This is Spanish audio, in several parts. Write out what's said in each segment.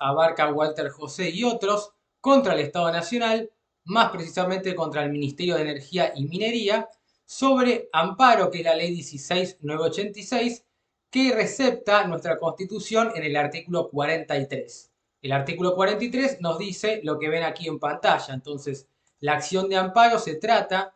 Abarca, Walter José y otros, contra el Estado Nacional, más precisamente contra el Ministerio de Energía y Minería, sobre amparo, que es la ley 16.986, que recepta nuestra Constitución en el artículo 43. El artículo 43 nos dice lo que ven aquí en pantalla. Entonces, la acción de amparo se trata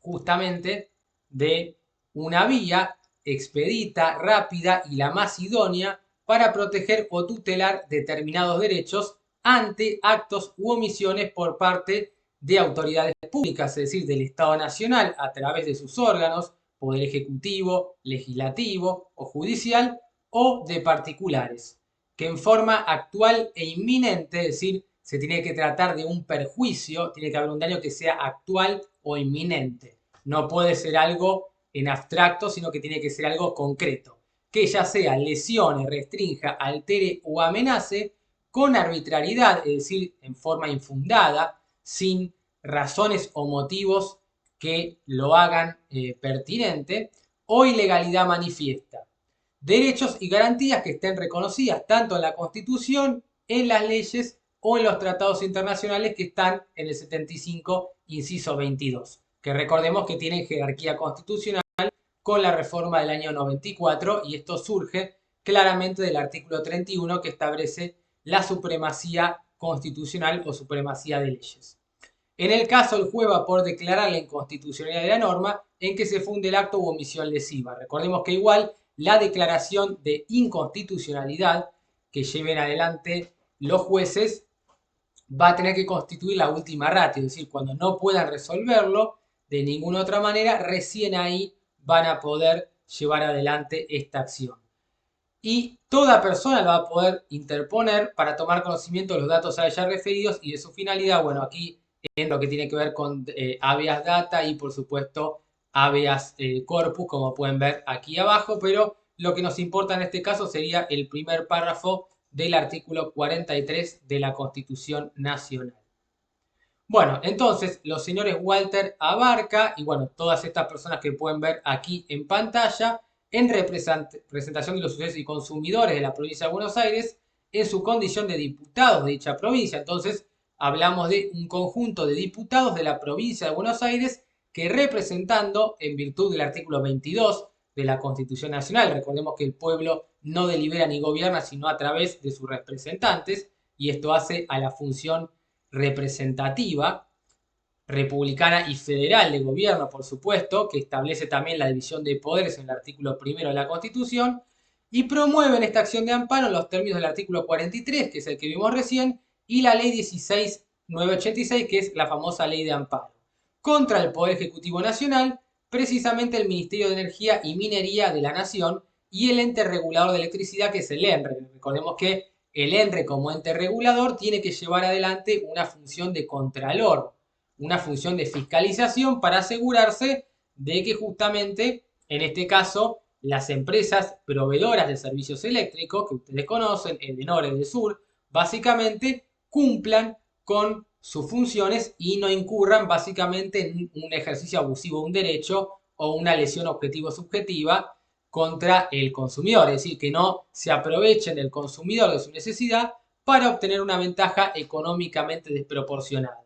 justamente de una vía expedita, rápida y la más idónea para proteger o tutelar determinados derechos ante actos u omisiones por parte de autoridades públicas, es decir, del Estado Nacional a través de sus órganos, poder ejecutivo, legislativo o judicial, o de particulares, que en forma actual e inminente, es decir, se tiene que tratar de un perjuicio, tiene que haber un daño que sea actual o inminente. No puede ser algo en abstracto, sino que tiene que ser algo concreto, que ya sea lesione, restrinja, altere o amenace con arbitrariedad, es decir, en forma infundada, sin razones o motivos que lo hagan pertinente, o ilegalidad manifiesta. Derechos y garantías que estén reconocidas tanto en la Constitución, en las leyes o en los tratados internacionales que están en el 75, inciso 22, que recordemos que tienen jerarquía constitucional con la reforma del año 94, y esto surge claramente del artículo 31, que establece la supremacía constitucional o supremacía de leyes. En el caso, el juez va por declarar la inconstitucionalidad de la norma en que se funde el acto u omisión lesiva. Recordemos que igual la declaración de inconstitucionalidad que lleven adelante los jueces va a tener que constituir la última ratio, es decir, cuando no puedan resolverlo de ninguna otra manera, recién ahí van a poder llevar adelante esta acción. Y toda persona lo va a poder interponer para tomar conocimiento de los datos a ella referidos y de su finalidad. Bueno, aquí en lo que tiene que ver con habeas data y por supuesto habeas corpus, como pueden ver aquí abajo, pero lo que nos importa en este caso sería el primer párrafo del artículo 43 de la Constitución Nacional. Bueno, entonces los señores Walter Abarca y bueno, todas estas personas que pueden ver aquí en pantalla, en representación de los usuarios y consumidores de la provincia de Buenos Aires, en su condición de diputados de dicha provincia. Entonces, hablamos de un conjunto de diputados de la provincia de Buenos Aires que representando, en virtud del artículo 22 de la Constitución Nacional, recordemos que el pueblo no delibera ni gobierna, sino a través de sus representantes, y esto hace a la función representativa, republicana y federal de gobierno, por supuesto, que establece también la división de poderes en el artículo primero de la Constitución, y promueven esta acción de amparo en los términos del artículo 43, que es el que vimos recién, y la ley 16.986, que es la famosa ley de amparo, contra el Poder Ejecutivo Nacional, precisamente el Ministerio de Energía y Minería de la Nación y el ente regulador de electricidad, que es el ENRE. Recordemos que el ENRE como ente regulador tiene que llevar adelante una función de contralor, una función de fiscalización para asegurarse de que justamente, en este caso, las empresas proveedoras de servicios eléctricos, que ustedes conocen, Edenor, Edesur, básicamente cumplan con sus funciones y no incurran básicamente en un ejercicio abusivo de un derecho o una lesión objetivo-subjetiva contra el consumidor, es decir, que no se aprovechen del consumidor de su necesidad para obtener una ventaja económicamente desproporcionada.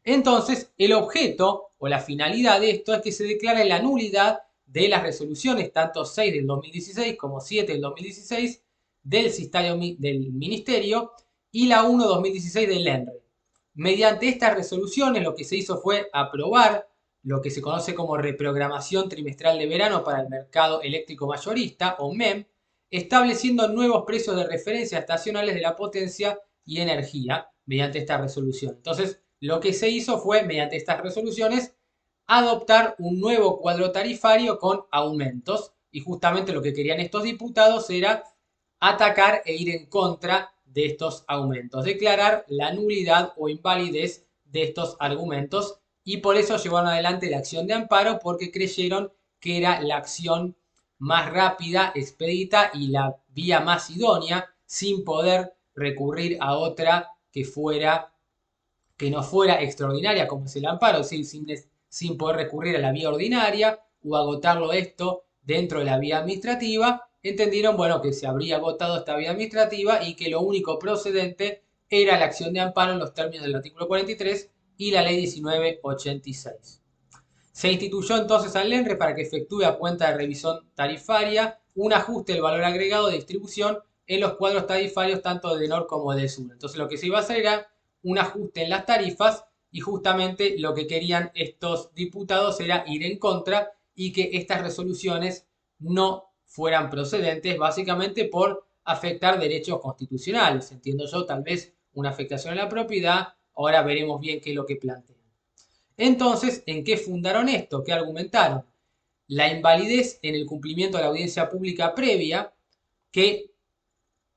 Entonces, el objeto o la finalidad de esto es que se declare la nulidad de las resoluciones, tanto 6 del 2016 como 7 del 2016 del Ministerio y la 1-2016 del ENRE. Mediante estas resoluciones lo que se hizo fue aprobar lo que se conoce como reprogramación trimestral de verano para el mercado eléctrico mayorista, o MEM, estableciendo nuevos precios de referencia estacionales de la potencia y energía mediante esta resolución. Entonces, lo que se hizo fue, mediante estas resoluciones, adoptar un nuevo cuadro tarifario con aumentos, y justamente lo que querían estos diputados era atacar e ir en contra de estos aumentos, declarar la nulidad o invalidez de estos argumentos, y por eso llevaron adelante la acción de amparo, porque creyeron que era la acción más rápida, expedita y la vía más idónea, sin poder recurrir a otra que no fuera extraordinaria como es el amparo, sin poder recurrir a la vía ordinaria o agotarlo esto dentro de la vía administrativa, entendieron, bueno, que se habría agotado esta vía administrativa y que lo único procedente era la acción de amparo en los términos del artículo 43 y la ley 1986. Se instituyó entonces al ENRE para que efectúe a cuenta de revisión tarifaria un ajuste del valor agregado de distribución en los cuadros tarifarios tanto de NOR como de SUR. Entonces lo que se iba a hacer era un ajuste en las tarifas y justamente lo que querían estos diputados era ir en contra y que estas resoluciones no fueran procedentes básicamente por afectar derechos constitucionales. Entiendo yo, tal vez una afectación a la propiedad. Ahora veremos bien qué es lo que plantean. Entonces, ¿en qué fundaron esto? ¿Qué argumentaron? La invalidez en el cumplimiento de la audiencia pública previa que,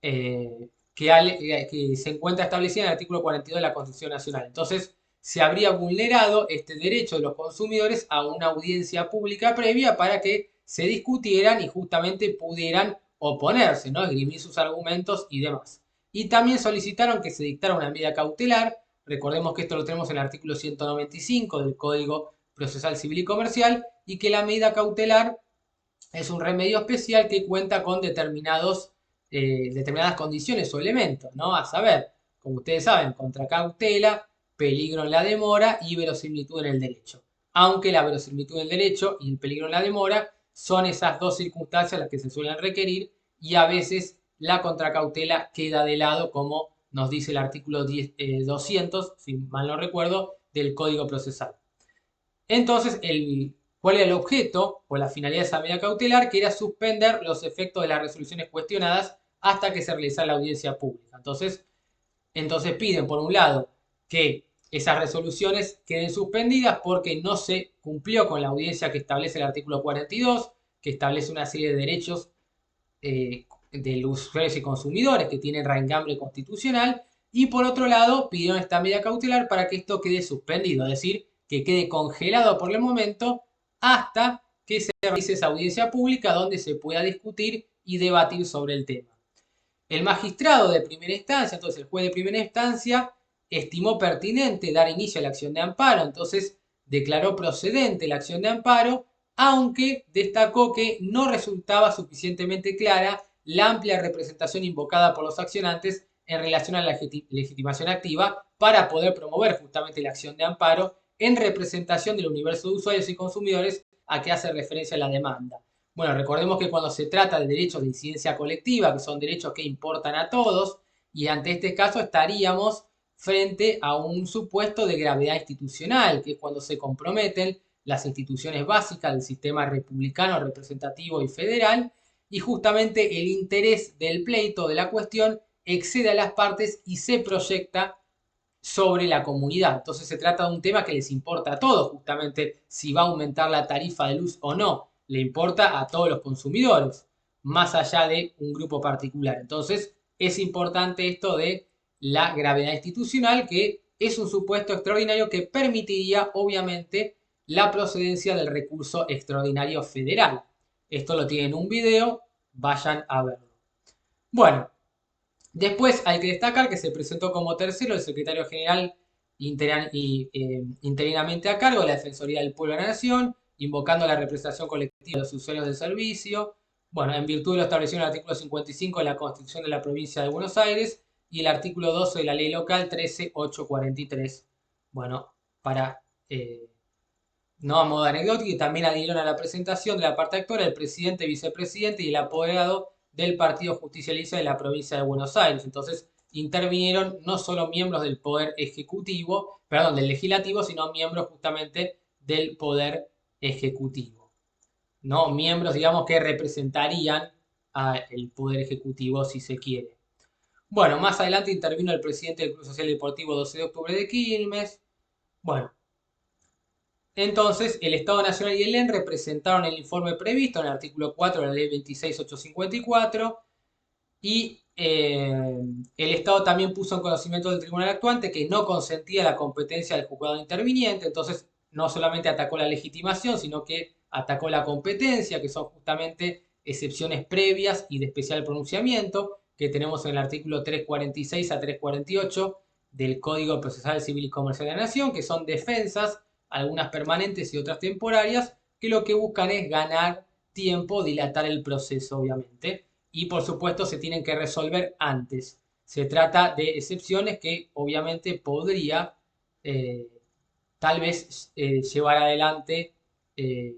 que se encuentra establecida en el artículo 42 de la Constitución Nacional. Entonces, se habría vulnerado este derecho de los consumidores a una audiencia pública previa para que se discutieran y justamente pudieran oponerse, ¿no? Esgrimir sus argumentos y demás. Y también solicitaron que se dictara una medida cautelar. Recordemos que esto lo tenemos en el artículo 195 del Código Procesal Civil y Comercial y que la medida cautelar es un remedio especial que cuenta con determinadas condiciones o elementos, ¿no? A saber, como ustedes saben, contra cautela, peligro en la demora y verosimilitud en el derecho. Aunque la verosimilitud en el derecho y el peligro en la demora son esas dos circunstancias las que se suelen requerir y a veces la contracautela queda de lado, como nos dice el artículo 200, si mal no recuerdo, del Código Procesal. Entonces, ¿cuál era el objeto o la finalidad de esa medida cautelar? Que era suspender los efectos de las resoluciones cuestionadas hasta que se realizara la audiencia pública. Entonces piden, por un lado, que esas resoluciones queden suspendidas porque no se cumplió con la audiencia que establece el artículo 42, que establece una serie de derechos de los usuarios y consumidores que tienen raigambre constitucional. Y por otro lado, pidieron esta medida cautelar para que esto quede suspendido, es decir, que quede congelado por el momento hasta que se realice esa audiencia pública donde se pueda discutir y debatir sobre el tema. El magistrado de primera instancia, entonces el juez de primera instancia, estimó pertinente dar inicio a la acción de amparo, entonces declaró procedente la acción de amparo, aunque destacó que no resultaba suficientemente clara la amplia representación invocada por los accionantes en relación a la legitimación activa para poder promover justamente la acción de amparo en representación del universo de usuarios y consumidores a que hace referencia la demanda. Bueno, recordemos que cuando se trata de derechos de incidencia colectiva, que son derechos que importan a todos, y ante este caso estaríamos frente a un supuesto de gravedad institucional, que es cuando se comprometen las instituciones básicas del sistema republicano, representativo y federal, y justamente el interés del pleito de la cuestión excede a las partes y se proyecta sobre la comunidad. Entonces se trata de un tema que les importa a todos, justamente si va a aumentar la tarifa de luz o no. Le importa a todos los consumidores, más allá de un grupo particular. Entonces es importante esto de la gravedad institucional, que es un supuesto extraordinario que permitiría, obviamente, la procedencia del recurso extraordinario federal. Esto lo tienen en un video, vayan a verlo. Bueno, después hay que destacar que se presentó como tercero el secretario general interinamente a cargo de la Defensoría del Pueblo de la Nación, invocando la representación colectiva de los usuarios del servicio, bueno, en virtud de lo establecido en el artículo 55 de la Constitución de la Provincia de Buenos Aires y el artículo 12 de la Ley Local 13843. Bueno, para, no a modo anecdótico, y también adhirieron a la presentación de la parte actora el presidente, vicepresidente y el apoderado del Partido Justicialista de la provincia de Buenos Aires. Entonces intervinieron no solo miembros del Poder Ejecutivo, perdón, del Legislativo, sino miembros justamente del Poder Ejecutivo. ¿No? Miembros, digamos, que representarían al Poder Ejecutivo, si se quiere. Bueno, más adelante intervino el presidente del Club Social Deportivo 12 de octubre de Quilmes. Bueno, entonces, el Estado Nacional y el ENRE presentaron el informe previsto en el artículo 4 de la Ley 26854 y el Estado también puso en conocimiento del tribunal actuante que no consentía la competencia del juzgado interviniente, entonces no solamente atacó la legitimación, sino que atacó la competencia, que son justamente excepciones previas y de especial pronunciamiento, que tenemos en el artículo 346 a 348 del Código Procesal Civil y Comercial de la Nación, que son defensas, algunas permanentes y otras temporarias, que lo que buscan es ganar tiempo dilatar el proceso, obviamente. Y por supuesto se tienen que resolver antes. Se trata de excepciones que obviamente podría eh, tal vez llevar adelante eh,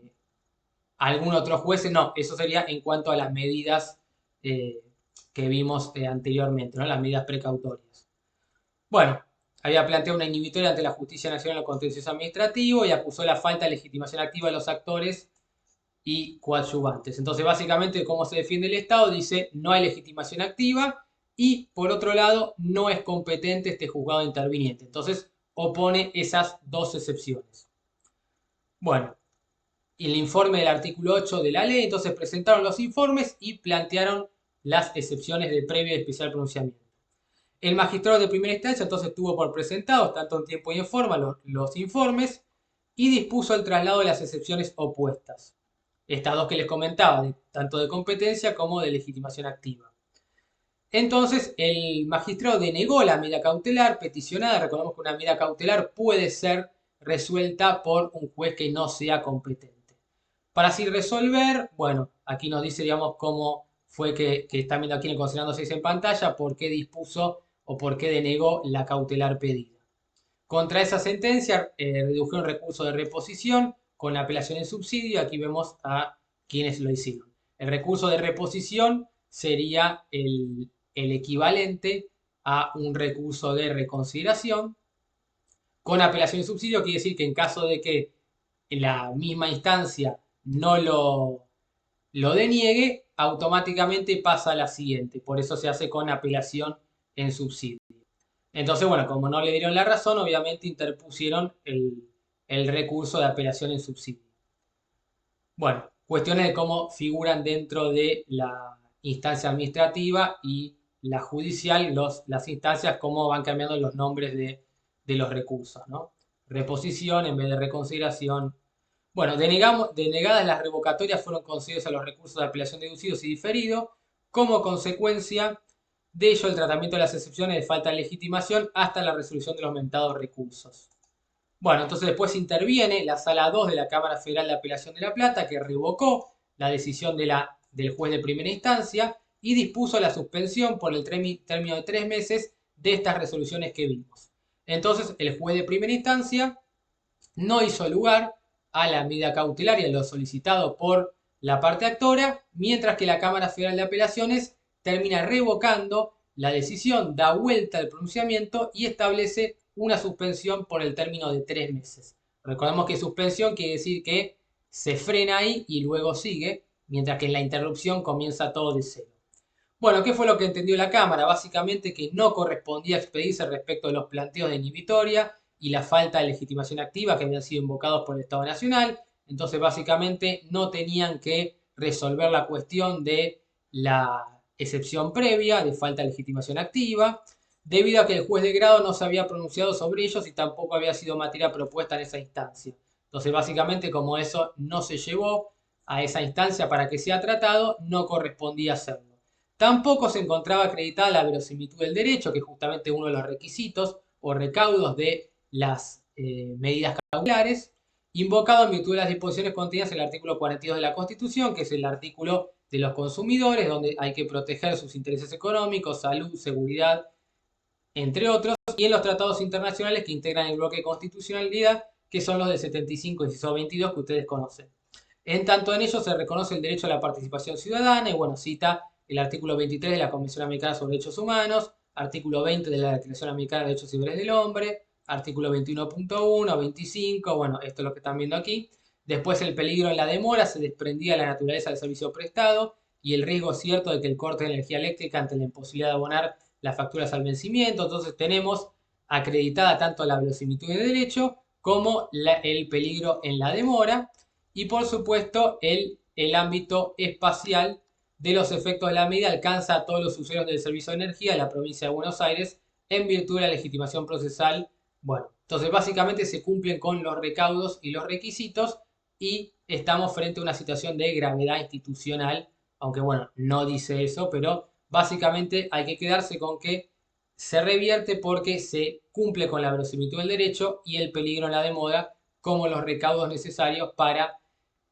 algún otro juez. No, eso sería en cuanto a las medidas eh, que vimos anteriormente, ¿no? Las medidas precautorias. Bueno, había planteado una inhibitoria ante la Justicia Nacional en lo contencioso administrativo y acusó la falta de legitimación activa de los actores y coadyuvantes. Entonces, básicamente, cómo se defiende el Estado, dice no hay legitimación activa y, por otro lado, no es competente este juzgado interviniente. Entonces, opone esas dos excepciones. Bueno, el informe del artículo 8 de la ley, entonces presentaron los informes y plantearon las excepciones de previo y especial pronunciamiento. El magistrado de primera instancia entonces tuvo por presentados, tanto en tiempo y en forma, los informes y dispuso el traslado de las excepciones opuestas. Estas dos que les comentaba, tanto de competencia como de legitimación activa. Entonces, el magistrado denegó la medida cautelar peticionada. Recordemos que una medida cautelar puede ser resuelta por un juez que no sea competente. Para así resolver, bueno, aquí nos dice, digamos, cómo fue que están viendo aquí en el considerando 6 en pantalla, por qué dispuso o por qué denegó la cautelar pedida. Contra esa sentencia redujeron recurso de reposición con apelación en subsidio. Aquí vemos a quienes lo hicieron. El recurso de reposición sería el equivalente a un recurso de reconsideración. Con apelación en subsidio quiere decir que en caso de que la misma instancia no lo deniegue, automáticamente pasa a la siguiente. Por eso se hace con apelación en subsidio. Entonces, bueno, como no le dieron la razón, obviamente interpusieron el recurso de apelación en subsidio. Bueno, cuestiones de cómo figuran dentro de la instancia administrativa y la judicial, las instancias, cómo van cambiando los nombres de los recursos, ¿no? Reposición en vez de reconsideración. Bueno, denegadas las revocatorias fueron concedidos a los recursos de apelación deducidos y diferidos. Como consecuencia de ello, el tratamiento de las excepciones de falta de legitimación hasta la resolución de los mentados recursos. Bueno, entonces después interviene la Sala 2 de la Cámara Federal de Apelación de La Plata, que revocó la decisión del juez de primera instancia y dispuso la suspensión por el término de 3 meses de estas resoluciones que vimos. Entonces, el juez de primera instancia no hizo lugar a la medida cautelar y a lo solicitado por la parte actora, mientras que la Cámara Federal de Apelaciones termina revocando la decisión, da vuelta al pronunciamiento y establece una suspensión por el término de 3 meses. Recordemos que suspensión quiere decir que se frena ahí y luego sigue, mientras que en la interrupción comienza todo de cero. Bueno, ¿qué fue lo que entendió la Cámara? Básicamente que no correspondía expedirse respecto de los planteos de inhibitoria y la falta de legitimación activa que habían sido invocados por el Estado Nacional. Entonces, básicamente, no tenían que resolver la cuestión de la excepción previa de falta de legitimación activa, debido a que el juez de grado no se había pronunciado sobre ellos y tampoco había sido materia propuesta en esa instancia. Entonces, básicamente, como eso no se llevó a esa instancia para que sea tratado, no correspondía hacerlo. Tampoco se encontraba acreditada la verosimilitud del derecho, que es justamente uno de los requisitos o recaudos de las medidas cautelares, invocado en virtud de las disposiciones contenidas en el artículo 42 de la Constitución, que es el artículo de los consumidores, donde hay que proteger sus intereses económicos, salud, seguridad, entre otros, y en los tratados internacionales que integran el bloque de constitucionalidad, que son los del 75 y 22 que ustedes conocen. En tanto en ellos se reconoce el derecho a la participación ciudadana y bueno, cita el artículo 23 de la Convención Americana sobre Derechos Humanos, artículo 20 de la Declaración Americana de Derechos Civiles del Hombre, artículo 21.1, 25, bueno, esto es lo que están viendo aquí. Después el peligro en la demora se desprendía de la naturaleza del servicio prestado y el riesgo cierto de que el corte de energía eléctrica ante la imposibilidad de abonar las facturas al vencimiento. Entonces tenemos acreditada tanto la verosimilitud de derecho como el peligro en la demora y por supuesto el ámbito espacial de los efectos de la medida alcanza a todos los usuarios del servicio de energía de la provincia de Buenos Aires en virtud de la legitimación procesal. Bueno, entonces básicamente se cumplen con los recaudos y los requisitos y estamos frente a una situación de gravedad institucional, aunque bueno, no dice eso, pero básicamente hay que quedarse con que se revierte porque se cumple con la verosimilitud del derecho y el peligro en la demora como los recaudos necesarios para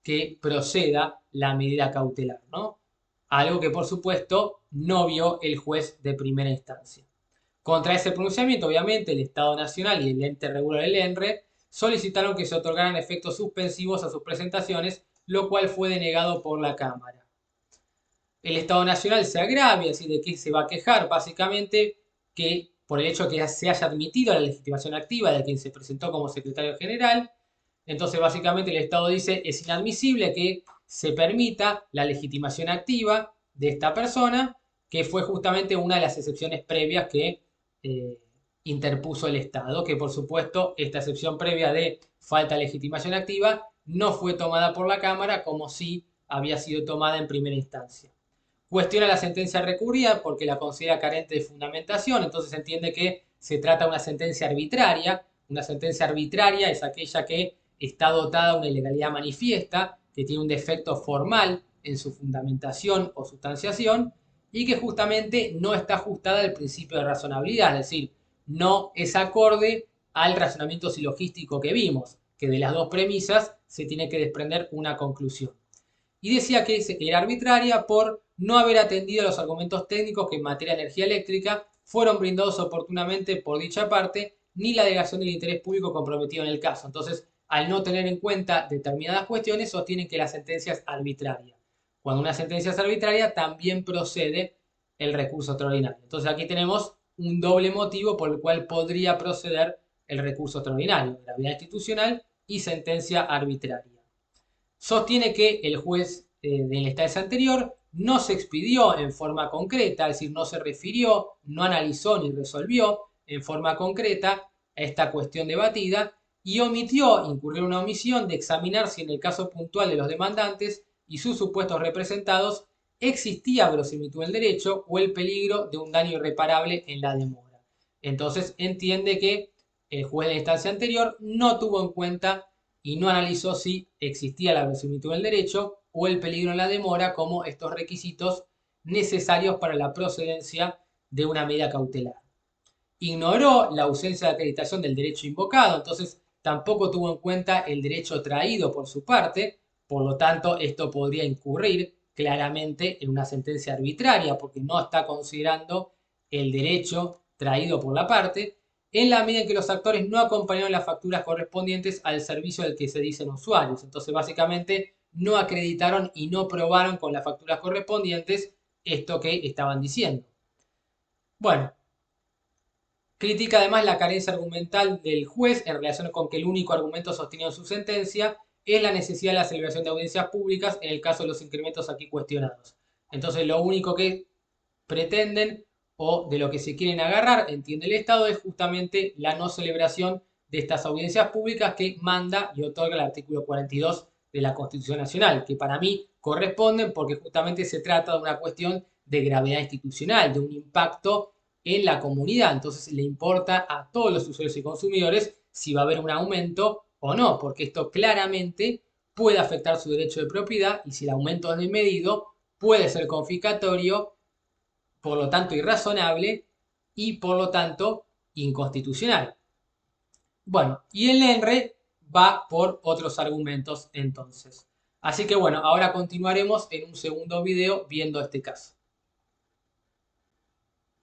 que proceda la medida cautelar, ¿no? Algo que por supuesto no vio el juez de primera instancia. Contra ese pronunciamiento, obviamente, el Estado Nacional y el ente regulador del ENRE solicitaron que se otorgaran efectos suspensivos a sus presentaciones, lo cual fue denegado por la Cámara. El Estado Nacional se agravia, así de que se va a quejar, básicamente, que por el hecho de que se haya admitido la legitimación activa de quien se presentó como secretario general. Entonces, básicamente, el Estado dice es inadmisible que se permita la legitimación activa de esta persona, que fue justamente una de las excepciones previas que eh, interpuso el Estado, que por supuesto esta excepción previa de falta de legitimación activa no fue tomada por la Cámara como si había sido tomada en primera instancia. Cuestiona la sentencia recurrida porque la considera carente de fundamentación, entonces entiende que se trata de una sentencia arbitraria. Una sentencia arbitraria es aquella que está dotada de una ilegalidad manifiesta, que tiene un defecto formal en su fundamentación o sustanciación y que justamente no está ajustada al principio de razonabilidad, es decir, no es acorde al razonamiento silogístico que vimos, que de las dos premisas se tiene que desprender una conclusión. Y decía que era arbitraria por no haber atendido los argumentos técnicos que en materia de energía eléctrica fueron brindados oportunamente por dicha parte, ni la delegación del interés público comprometido en el caso. Entonces, al no tener en cuenta determinadas cuestiones, sostienen que la sentencia es arbitraria. Cuando una sentencia es arbitraria, también procede el recurso extraordinario. Entonces, aquí tenemos un doble motivo por el cual podría proceder el recurso extraordinario: gravedad institucional y sentencia arbitraria. Sostiene que el juez de la instancia anterior no se expidió en forma concreta, es decir, no se refirió, no analizó ni resolvió en forma concreta a esta cuestión debatida y omitió, incurrió una omisión de examinar si en el caso puntual de los demandantes y sus supuestos representados existía verosimilitud del derecho o el peligro de un daño irreparable en la demora. Entonces entiende que el juez de la instancia anterior no tuvo en cuenta y no analizó si existía la verosimilitud del derecho o el peligro en la demora como estos requisitos necesarios para la procedencia de una medida cautelar. Ignoró la ausencia de acreditación del derecho invocado, entonces tampoco tuvo en cuenta el derecho traído por su parte, por lo tanto esto podría incurrir claramente en una sentencia arbitraria porque no está considerando el derecho traído por la parte, en la medida en que los actores no acompañaron las facturas correspondientes al servicio del que se dicen usuarios. Entonces, básicamente, no acreditaron y no probaron con las facturas correspondientes esto que estaban diciendo. Bueno, critica además la carencia argumental del juez en relación con que el único argumento sostenido en su sentencia es la necesidad de la celebración de audiencias públicas en el caso de los incrementos aquí cuestionados. Entonces, lo único que pretenden o de lo que se quieren agarrar, entiende el Estado, es justamente la no celebración de estas audiencias públicas que manda y otorga el artículo 42 de la Constitución Nacional, que para mí corresponden porque justamente se trata de una cuestión de gravedad institucional, de un impacto en la comunidad. Entonces le importa a todos los usuarios y consumidores si va a haber un aumento o no, porque esto claramente puede afectar su derecho de propiedad y si el aumento es desmedido puede ser confiscatorio, por lo tanto irrazonable y por lo tanto inconstitucional. Bueno, y el ENRE va por otros argumentos entonces. Así que bueno, ahora continuaremos en un segundo video viendo este caso.